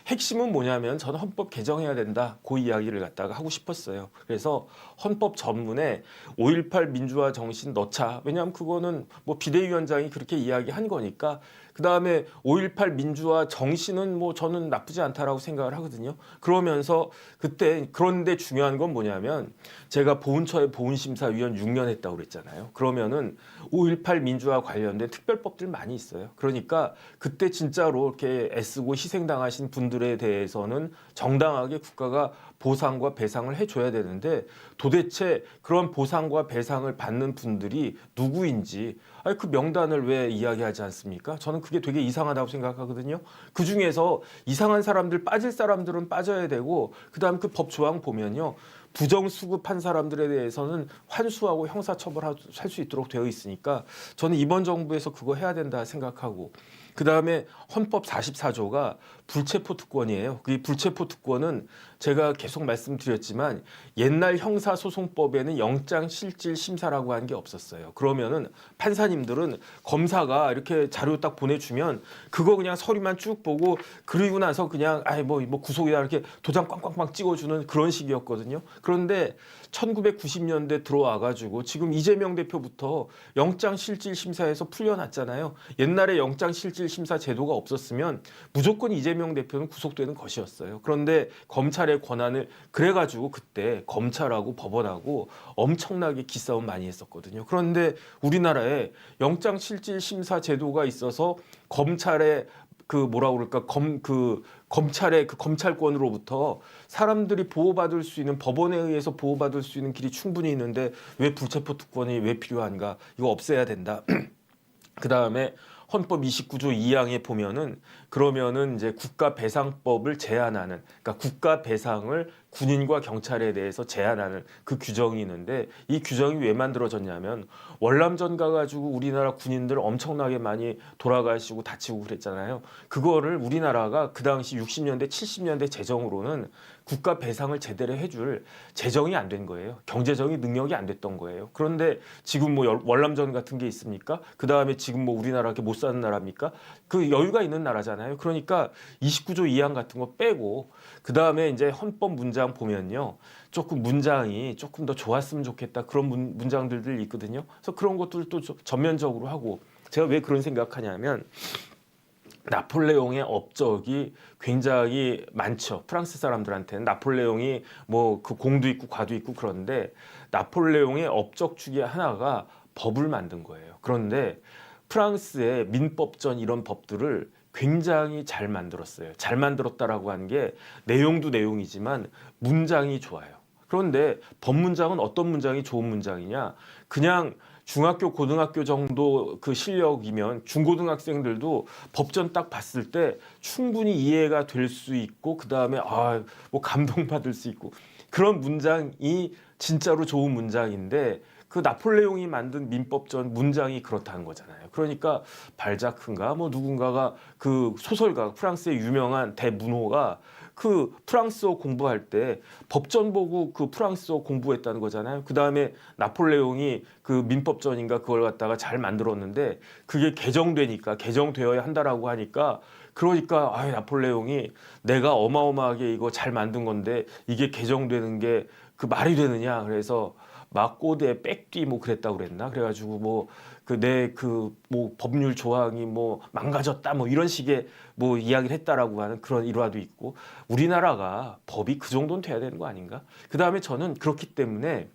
핵심은 뭐냐면 저는 헌법 개정해야 된다. 그 이야기를 갖다가 하고 싶었어요. 그래서 헌법 전문에 5.18 민주화 정신 넣자. 왜냐하면 그거는 뭐 비대위원장이 그렇게 이야기한 거니까. 그 다음에 5.18 민주화 정신은 뭐 저는 나쁘지 않다라고 생각을 하거든요. 그러면서 그때 그런데 중요한 건 뭐냐면 제가 보훈처에 보훈심사위원 6년 했다고 그랬잖아요. 그러면은 5.18 민주화 관련된 특별법들 많이 있어요. 그러니까 그때 진짜로 이렇게 애쓰고 희생당하신 분들에 대해서는 정당하게 국가가 보상과 배상을 해줘야 되는데 도대체 그런 보상과 배상을 받는 분들이 누구인지 아니 그 명단을 왜 이야기하지 않습니까? 저는 그게 되게 이상하다고 생각하거든요. 그중에서 이상한 사람들 빠질 사람들은 빠져야 되고 그다음 그 법 조항 보면요. 부정수급한 사람들에 대해서는 환수하고 형사처벌할 수 있도록 되어 있으니까 저는 이번 정부에서 그거 해야 된다 생각하고 그다음에 헌법 44조가 불체포 특권이에요. 그 불체포 특권은 제가 계속 말씀드렸지만 옛날 형사소송법에는 영장실질심사라고 한 게 없었어요. 그러면은 판사님들은 검사가 이렇게 자료 딱 보내주면 그거 그냥 서류만 쭉 보고 그리고 나서 그냥 아이 뭐 구속이다 이렇게 도장 꽝꽝꽝 찍어주는 그런 식이었거든요. 그런데 1990년대 들어와가지고 지금 이재명 대표부터 영장실질심사에서 풀려났잖아요. 옛날에 영장실질심사 제도가 없었으면 무조건 이재명 대표는 구속되는 것이었어요. 그런데 검찰의 권한을 그래가지고 그때 검찰하고 법원하고 엄청나게 기싸움 많이 했었거든요. 그런데 우리나라에 영장실질심사 제도가 있어서 검찰의 그 뭐라 그럴까 검찰의 그 검찰권으로부터 사람들이 보호받을 수 있는 법원에 의해서 보호받을 수 있는 길이 충분히 있는데 왜 불체포 특권이 왜 필요한가? 이거 없애야 된다. 그 다음에 헌법 29조 2항에 보면은 그러면은 이제 국가배상법을 제한하는 그러니까 국가배상을 군인과 경찰에 대해서 제한하는 그 규정이 있는데 이 규정이 왜 만들어졌냐면 월남전 가가지고 우리나라 군인들 엄청나게 많이 돌아가시고 다치고 그랬잖아요. 그거를 우리나라가 그 당시 60년대 70년대 재정으로는 국가 배상을 제대로 해줄 재정이 안 된 거예요. 경제적인 능력이 안 됐던 거예요. 그런데 지금 뭐 월남전 같은 게 있습니까? 그 다음에 지금 뭐 우리나라 이렇게 못 사는 나라입니까? 그 여유가 있는 나라잖아요. 그러니까 29조 2항 같은 거 빼고 그 다음에 이제 헌법 문장 보면요. 조금 문장이 조금 더 좋았으면 좋겠다. 그런 문장들이 있거든요. 그래서 그런 것들도 전면적으로 하고 제가 왜 그런 생각하냐면 나폴레옹의 업적이 굉장히 많죠. 프랑스 사람들한테는 나폴레옹이 뭐 그 공도 있고 과도 있고 그런데 나폴레옹의 업적 중에 하나가 법을 만든 거예요. 그런데 프랑스의 민법전 이런 법들을 굉장히 잘 만들었어요. 잘 만들었다라고 하는 게 내용도 내용이지만 문장이 좋아요. 그런데 법문장은 어떤 문장이 좋은 문장이냐? 그냥 중학교, 고등학교 정도 그 실력이면 중고등학생들도 법전 딱 봤을 때 충분히 이해가 될 수 있고 그 다음에 뭐 감동받을 수 있고 그런 문장이 진짜로 좋은 문장인데 그 나폴레옹이 만든 민법전 문장이 그렇다는 거잖아요. 그러니까 발자크인가 뭐 누군가가 그 소설가 프랑스의 유명한 대문호가 그 프랑스어 공부할 때 법전 보고 그 프랑스어 공부했다는 거잖아요. 그 다음에 나폴레옹이 그 민법전인가 그걸 갖다가 잘 만들었는데 그게 개정되어야 한다라고 하니까 그러니까 나폴레옹이 내가 어마어마하게 이거 잘 만든 건데 이게 개정되는 게 그 말이 되느냐 그래서 막고대 빽뒤 뭐 그랬다고 그랬나 그래가지고 뭐 그 내 그 뭐 법률 조항이 뭐 망가졌다 뭐 이런 식의 뭐 이야기를 했다라고 하는 그런 일화도 있고 우리나라가 법이 그 정도는 돼야 되는 거 아닌가? 그 다음에 저는 그렇기 때문에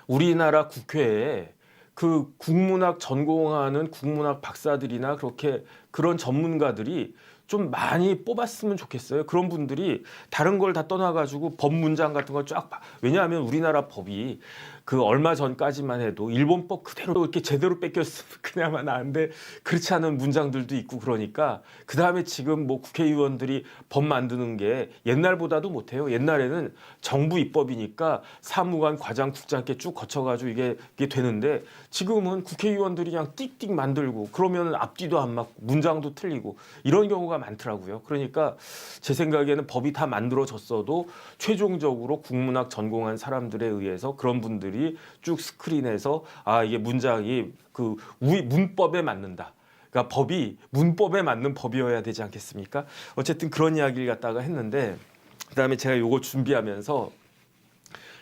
우리나라 국회에 그 국문학 전공하는 국문학 박사들이나 그렇게 그런 전문가들이 좀 많이 뽑았으면 좋겠어요. 그런 분들이 다른 걸 다 떠나가지고 법 문장 같은 거 쫙 왜냐하면 우리나라 법이 그 얼마 전까지만 해도 일본법 그대로 이렇게 제대로 뺏겼으면 그나마 나은데 그렇지 않은 문장들도 있고 그러니까 그 다음에 지금 뭐 국회의원들이 법 만드는 게 옛날보다도 못해요. 옛날에는 정부 입법이니까 사무관, 과장, 국장 이렇게 쭉 거쳐가지고 이게 되는데 지금은 국회의원들이 그냥 띡띡 만들고 그러면 앞뒤도 안 맞고 문장도 틀리고 이런 경우가 많더라고요. 그러니까 제 생각에는 법이 다 만들어졌어도 최종적으로 국문학 전공한 사람들에 의해서 그런 분들이 쭉 스크린에서 이게 문장이 그 문법에 맞는다. 그러니까 법이 문법에 맞는 법이어야 되지 않겠습니까? 어쨌든 그런 이야기를 갖다가 했는데 그다음에 제가 요거 준비하면서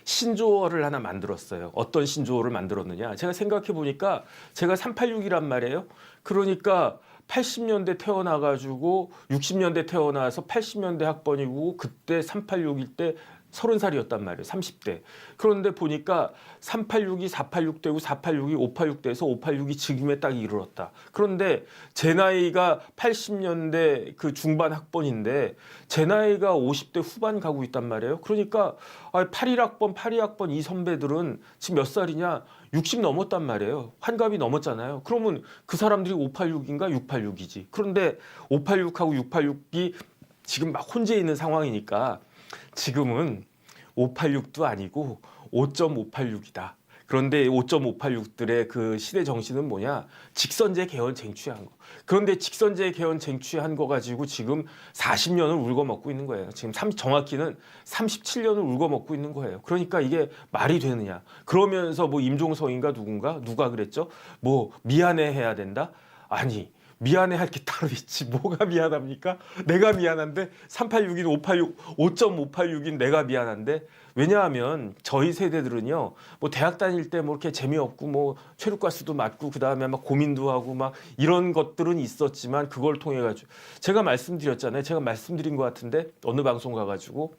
신조어를 하나 만들었어요. 어떤 신조어를 만들었느냐? 제가 생각해 보니까 제가 386이란 말이에요. 그러니까 80년대 태어나가지고 60년대 태어나서 80년대 학번이고 그때 386일 때 30살이었단 말이에요. 30대. 그런데 보니까 386이 486 되고 486이 586 돼서 586이 지금에 딱 이르렀다. 그런데 제 나이가 80년대 그 중반 학번인데 제 나이가 50대 후반 가고 있단 말이에요. 그러니까 81학번, 82학번 이 선배들은 지금 몇 살이냐? 60 넘었단 말이에요. 환갑이 넘었잖아요. 그러면 그 사람들이 586인가 686이지. 그런데 586하고 686이 지금 막 혼재 있는 상황이니까 지금은 586도 아니고 5.586이다. 그런데 5.586들의 그 시대 정신은 뭐냐? 직선제 개헌 쟁취한 거. 그런데 직선제 개헌 쟁취한 거 가지고 지금 40년을 울거먹고 있는 거예요. 지금 정확히는 37년을 울거먹고 있는 거예요. 그러니까 이게 말이 되느냐? 그러면서 뭐 임종석인가 누가 그랬죠? 뭐 미안해 해야 된다? 아니. 미안해할 게 따로 있지. 뭐가 미안합니까? 내가 미안한데 386인 586, 5.586인 내가 미안한데 왜냐하면 저희 세대들은요, 뭐 대학 다닐 때 뭐 이렇게 재미없고 뭐 체육가스도 맞고 그 다음에 막 고민도 하고 막 이런 것들은 있었지만 그걸 통해 가지고 제가 말씀드렸잖아요. 제가 말씀드린 것 같은데 어느 방송 가가지고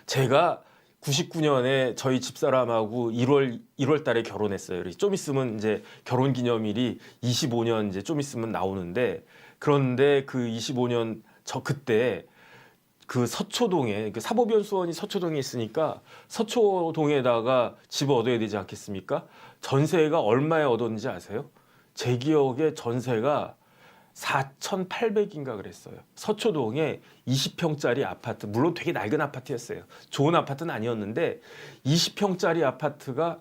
제가 99년에 저희 집사람하고 1월 달에 결혼했어요. 좀 있으면 이제 결혼 기념일이 25년 이제 좀 있으면 나오는데 그런데 그 25년 저 그때 그 서초동에 그 사법연수원이 서초동에 있으니까 서초동에다가 집을 얻어야 되지 않겠습니까? 전세가 얼마에 얻었는지 아세요? 제 기억에 전세가 4,800인가 그랬어요. 서초동에 20평짜리 아파트, 물론 되게 낡은 아파트였어요. 좋은 아파트는 아니었는데 20평짜리 아파트가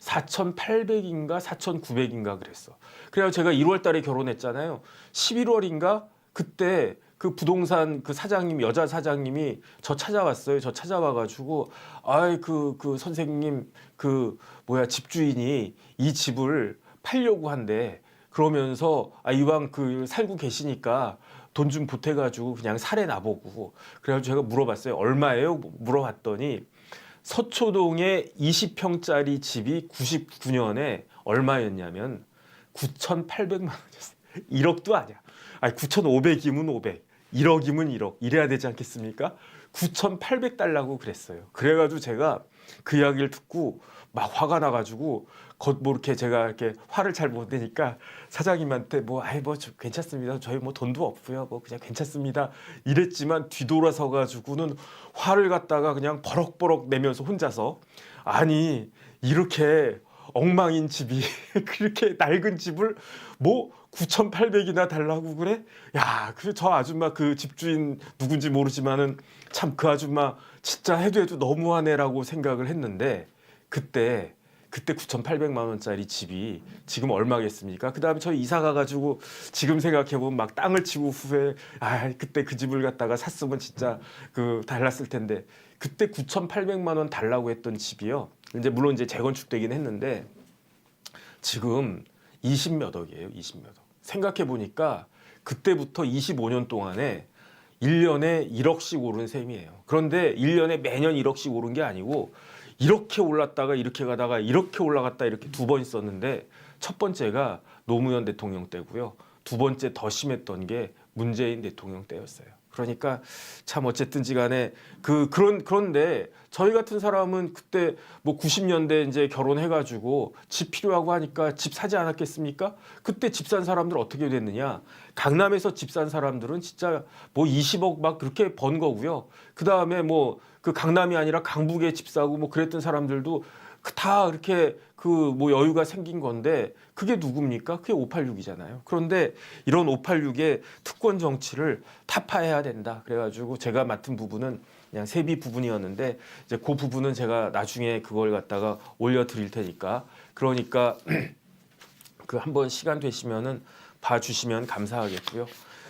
4,800인가 4,900인가 그랬어. 그래서 제가 1월 달에 결혼했잖아요. 11월인가 그때 그 부동산 그 사장님, 여자 사장님이 저 찾아왔어요. 저 찾아와가지고 그 선생님 집주인이 이 집을 팔려고 한대. 그러면서 이왕 그 살고 계시니까 돈 좀 보태가지고 그냥 사래 나보고 그래가지고 제가 물어봤어요. 얼마예요? 물어봤더니 서초동에 20평짜리 집이 99년에 얼마였냐면 9,800만 원이었어요. 1억도 아니야. 9,500이면 500, 1억이면 1억 이래야 되지 않겠습니까? 9,800달러고 그랬어요. 그래가지고 제가 그 이야기를 듣고 막 화가 나가지고 뭐 이렇게 제가 이렇게 화를 잘 못 내니까 사장님한테 괜찮습니다. 저희 뭐 돈도 없고요. 뭐 그냥 괜찮습니다. 이랬지만 뒤돌아서 가지고는 화를 갖다가 그냥 버럭버럭 내면서 혼자서 아니 이렇게 엉망인 집이 그렇게 낡은 집을 뭐 9,800이나 달라고 그래? 야, 저 아줌마 그 집주인 누군지 모르지만은 참 그 아줌마 진짜 해도 너무하네라고 생각을 했는데 그때 9,800만 원짜리 집이 지금 얼마겠습니까? 그 다음에 저희 이사 가가지고 지금 생각해보면 막 땅을 치고 후회 그때 그 집을 갖다가 샀으면 진짜 달랐을 텐데 그때 9,800만 원 달라고 했던 집이요. 물론 이제 재건축되긴 했는데 지금 20몇 억이에요. 20몇 억. 생각해보니까 그때부터 25년 동안에 1년에 1억씩 오른 셈이에요. 그런데 1년에 매년 1억씩 오른 게 아니고 이렇게 올랐다가 이렇게 가다가 이렇게 올라갔다 이렇게 두 번 있었는데 첫 번째가 노무현 대통령 때고요. 두 번째 더 심했던 게 문재인 대통령 때였어요. 그러니까 참 어쨌든지 간에 그런데 저희 같은 사람은 그때 뭐 90년대 이제 결혼해가지고 집 필요하고 하니까 집 사지 않았겠습니까? 그때 집 산 사람들 어떻게 됐느냐? 강남에서 집 산 사람들은 진짜 뭐 20억 막 그렇게 번 거고요. 그 다음에 뭐 그 강남이 아니라 강북에 집 사고 뭐 그랬던 사람들도 다 이렇게 뭐 여유가 생긴 건데 그게 누굽니까? 그게 586이잖아요. 그런데 이런 586의 특권 정치를 타파해야 된다. 그래가지고 제가 맡은 부분은 그냥 세비 부분이었는데 이제 그 부분은 제가 나중에 그걸 갖다가 올려드릴 테니까 그러니까 한번 시간 되시면은 봐주시면 감사하겠고요.